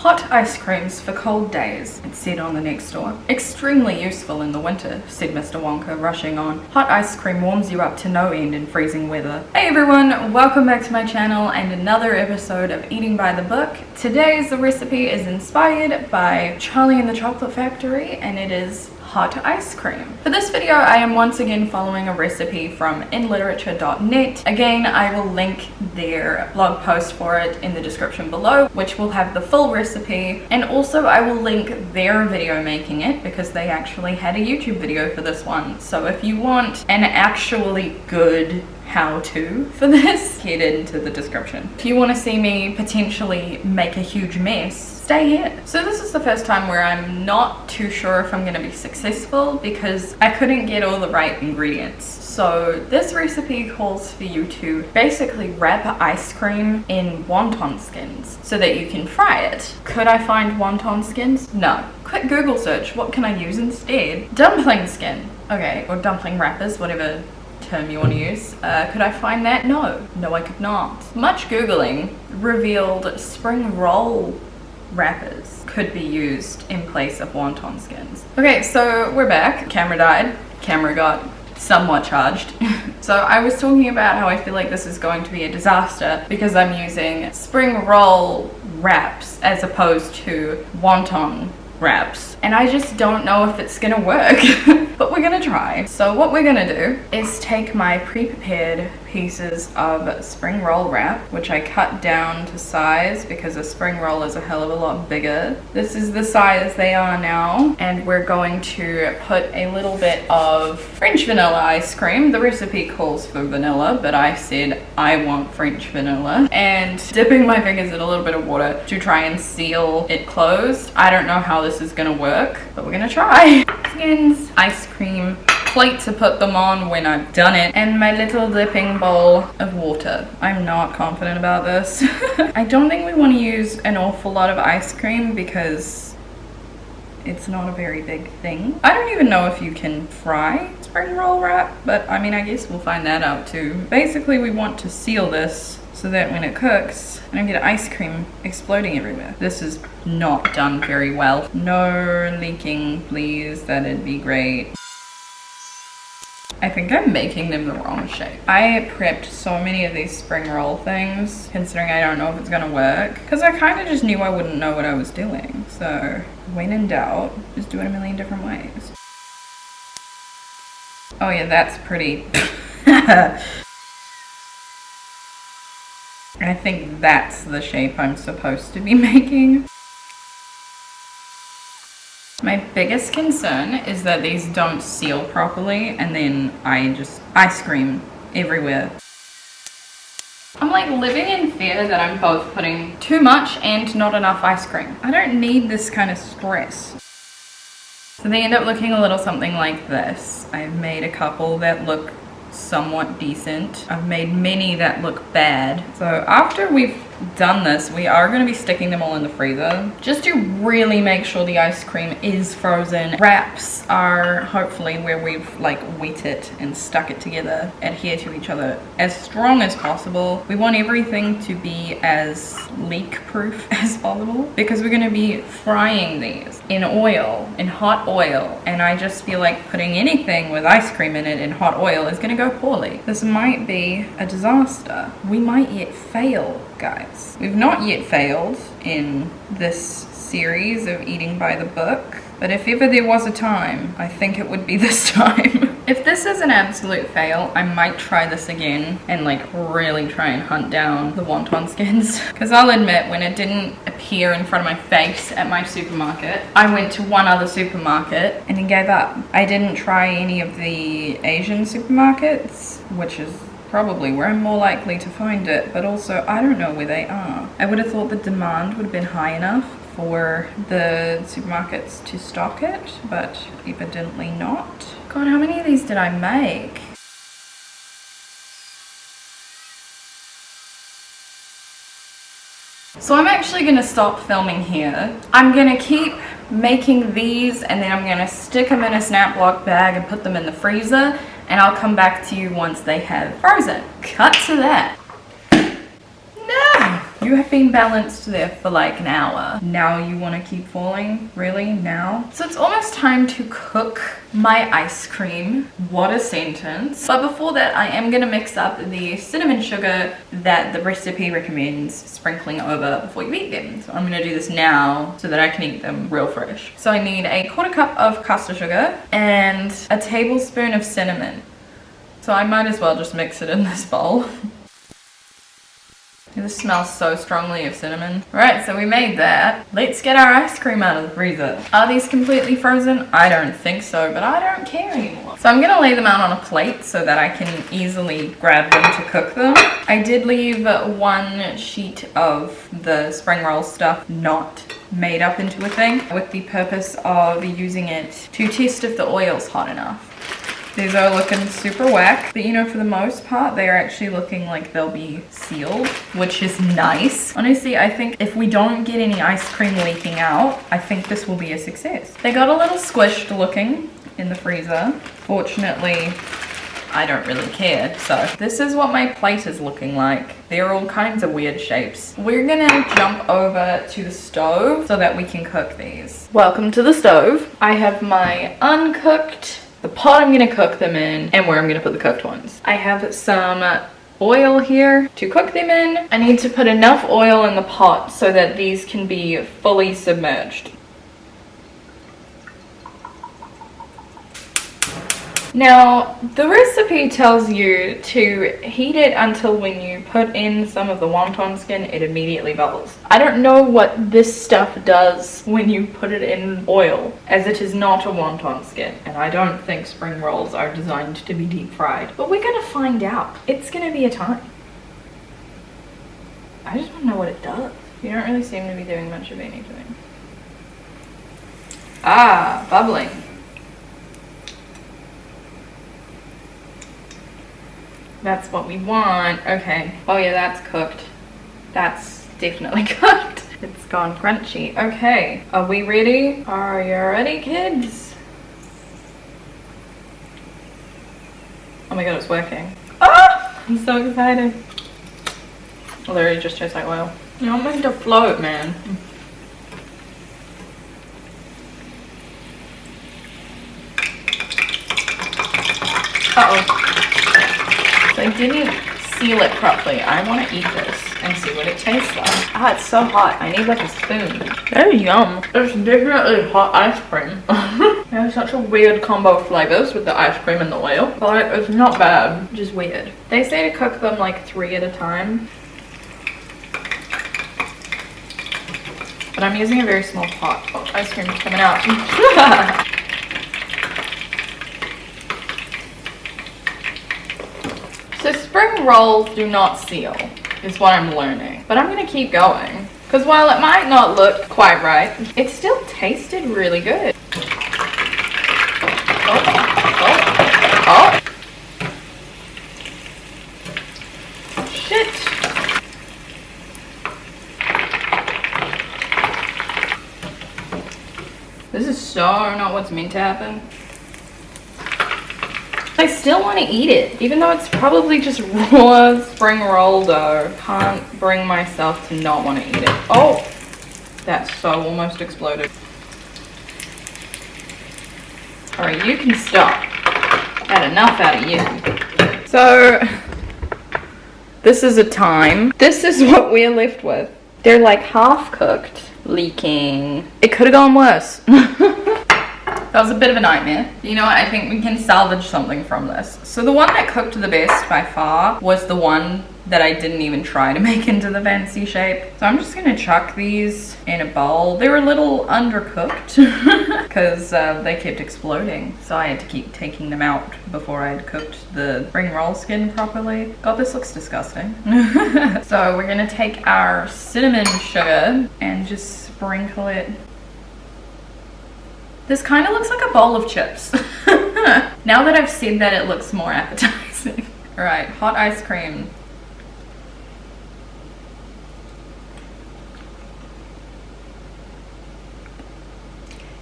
Hot ice creams for cold days, it said on the next door. Extremely useful in the winter, said Mr. Wonka, rushing on. Hot ice cream warms you up to no end in freezing weather. Hey everyone, welcome back to my channel and another episode of Eating by the Book. Today's recipe is inspired by Charlie and the Chocolate Factory, and it is hot ice cream. For this video, I am once again following a recipe from inliterature.net. Again, I will link their blog post for it in the description below, which will have the full recipe, and also I will link their video making it because they actually had a YouTube video for this one. So if you want an actually good how-to for this, head into the description. If you want to see me potentially make a huge mess, stay here. So this is the first time where I'm not too sure if I'm going to be successful because I couldn't get all the right ingredients. So this recipe calls for you to basically wrap ice cream in wonton skins so that you can fry it. Could I find wonton skins? No. Quick Google search, what can I use instead? Dumpling skin. Okay, or dumpling wrappers, whatever term you want to use. Could I find that? No. No, I could not. Much Googling revealed spring roll wrappers could be used in place of wonton skins. Okay, so we're back. Camera died. Camera got somewhat charged. So I was talking about how I feel like this is going to be a disaster because I'm using spring roll wraps as opposed to wonton wraps, and I just don't know if it's gonna work. But we're gonna try. So what we're gonna do is take my pre-prepared pieces of spring roll wrap, which I cut down to size because a spring roll is a hell of a lot bigger. This is the size they are now, and we're going to put a little bit of French vanilla ice cream. The recipe calls for vanilla, but I said I want French vanilla, and dipping my fingers in a little bit of water to try and seal it closed. I don't know how this is gonna work, but we're gonna try. Skins, ice cream, plate to put them on when I've done it, and my little dipping bowl of water. I'm not confident about this. I don't think we want to use an awful lot of ice cream because it's not a very big thing. I don't even know if you can fry spring roll wrap, but I mean, I guess we'll find that out too. Basically, we want to seal this so that when it cooks, I don't get ice cream exploding everywhere. This is not done very well. No leaking, please. That'd be great. I think I'm making them the wrong shape. I prepped so many of these spring roll things, considering I don't know if it's gonna work, because I kind of just knew I wouldn't know what I was doing. So when in doubt, just do it a million different ways. Oh yeah, that's pretty. I think that's the shape I'm supposed to be making. My biggest concern is that these don't seal properly and then I just ice cream everywhere. I'm like living in fear that I'm both putting too much and not enough ice cream. I don't need this kind of stress. So they end up looking a little something like this. I've made a couple that look somewhat decent. I've made many that look bad. So after we've done this, we are going to be sticking them all in the freezer just to really make sure the ice cream is frozen. Wraps are hopefully where we've like wet it and stuck it together, adhere to each other as strong as possible. We want everything to be as leak proof as possible because we're going to be frying these in oil, in hot oil, and I just feel like putting anything with ice cream in it in hot oil is going to go poorly. This might be a disaster. We might yet fail, guys. We've not yet failed in this series of Eating by the Book, but if ever there was a time, I think it would be this time. If this is an absolute fail, I might try this again and like really try and hunt down the wonton skins. Because I'll admit, when it didn't appear in front of my face at my supermarket, I went to one other supermarket and then gave up. I didn't try any of the Asian supermarkets, which is probably where I'm more likely to find it, but also I don't know where they are. I would have thought the demand would have been high enough for the supermarkets to stock it, but evidently not. God, how many of these did I make? So I'm actually gonna stop filming here. I'm gonna keep making these and then I'm gonna stick them in a snap block bag and put them in the freezer, and I'll come back to you once they have frozen. Cut to that. No! You have been balanced there for like an hour. Now you want to keep falling? Really? Now? So it's almost time to cook my ice cream. What a sentence. But before that, I am going to mix up the cinnamon sugar that the recipe recommends sprinkling over before you eat them. So I'm going to do this now so that I can eat them real fresh. So I need a 1/4 cup of caster sugar and a tablespoon of cinnamon. So I might as well just mix it in this bowl. This smells so strongly of cinnamon. Right, so we made that. Let's get our ice cream out of the freezer. Are these completely frozen? I don't think so, but I don't care anymore. So I'm gonna lay them out on a plate so that I can easily grab them to cook them. I did leave 1 sheet of the spring roll stuff not made up into a thing with the purpose of using it to test if the oil's hot enough. These are looking super whack, but you know, for the most part, they are actually looking like they'll be sealed, which is nice. Honestly, I think if we don't get any ice cream leaking out, I think this will be a success. They got a little squished looking in the freezer. Fortunately, I don't really care. So this is what my plate is looking like. They're all kinds of weird shapes. We're gonna jump over to the stove so that we can cook these. Welcome to the stove. I have my uncooked, the pot I'm gonna cook them in, and where I'm gonna put the cooked ones. I have some oil here to cook them in. I need to put enough oil in the pot so that these can be fully submerged. Now, the recipe tells you to heat it until when you put in some of the wonton skin, it immediately bubbles. I don't know what this stuff does when you put it in oil, as it is not a wonton skin, and I don't think spring rolls are designed to be deep fried. But we're gonna find out. It's gonna be a time. I just wanna know what it does. You don't really seem to be doing much of anything. Ah, bubbling. That's what we want. Okay. Oh yeah, that's cooked. That's definitely cooked. It's gone crunchy. Okay. Are we ready? Are you ready, kids? Oh my god, it's working. Ah! I'm so excited. It literally just tastes like oil. You're not meant to float, man. Uh-oh. I didn't seal it properly. I want to eat this and see what it tastes like. Ah, it's so hot. I need like a spoon. Very yum. It's definitely hot ice cream. They have such a weird combo of flavors with the ice cream and the oil. But it's not bad. Just weird. They say to cook them like 3 at a time. But I'm using a very small pot. Oh, ice cream's coming out. So spring rolls do not seal, is what I'm learning. But I'm gonna keep going. Because while it might not look quite right, it still tasted really good. Oh. Shit. This is so not what's meant to happen. I still want to eat it, even though it's probably just raw spring roll dough. Can't bring myself to not want to eat it. Oh, that's so almost exploded. Alright, you can stop. Had enough out of you. So, this is a time. This is what we're left with. They're like half cooked, leaking. It could have gone worse. That was a bit of a nightmare. You know what? I think we can salvage something from this. So the one that cooked the best by far was the one that I didn't even try to make into the fancy shape. So I'm just gonna chuck these in a bowl. They were a little undercooked because they kept exploding. So I had to keep taking them out before I had cooked the spring roll skin properly. God, this looks disgusting. So we're gonna take our cinnamon sugar and just sprinkle it. This kind of looks like a bowl of chips. Now that I've said that, it looks more appetizing. All right, hot ice cream.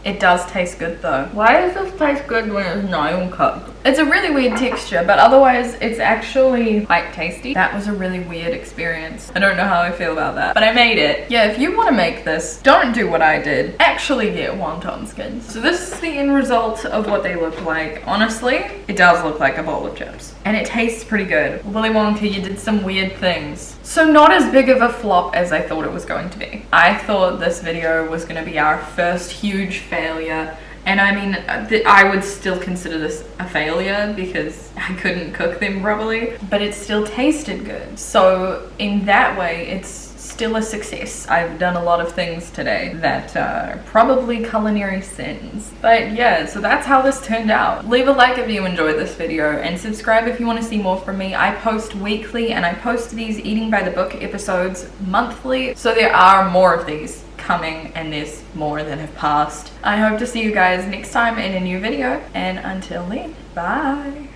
It does taste good though. Why does this taste good when it's not even cooked? It's a really weird texture, but otherwise it's actually quite tasty. That was a really weird experience. I don't know how I feel about that, but I made it. Yeah, if you want to make this, don't do what I did. Actually get wonton skins. So this is the end result of what they look like. Honestly, it does look like a bowl of chips. And it tastes pretty good. Willy Wonka, you did some weird things. So not as big of a flop as I thought it was going to be. I thought this video was going to be our first huge failure. And I mean, I would still consider this a failure because I couldn't cook them properly, but it still tasted good. So in that way, it's still a success. I've done a lot of things today that are probably culinary sins. But yeah, so that's how this turned out. Leave a like if you enjoyed this video and subscribe if you want to see more from me. I post weekly and I post these Eating by the Book episodes monthly. So there are more of these coming and there's more that have passed. I hope to see you guys next time in a new video, and until then, bye.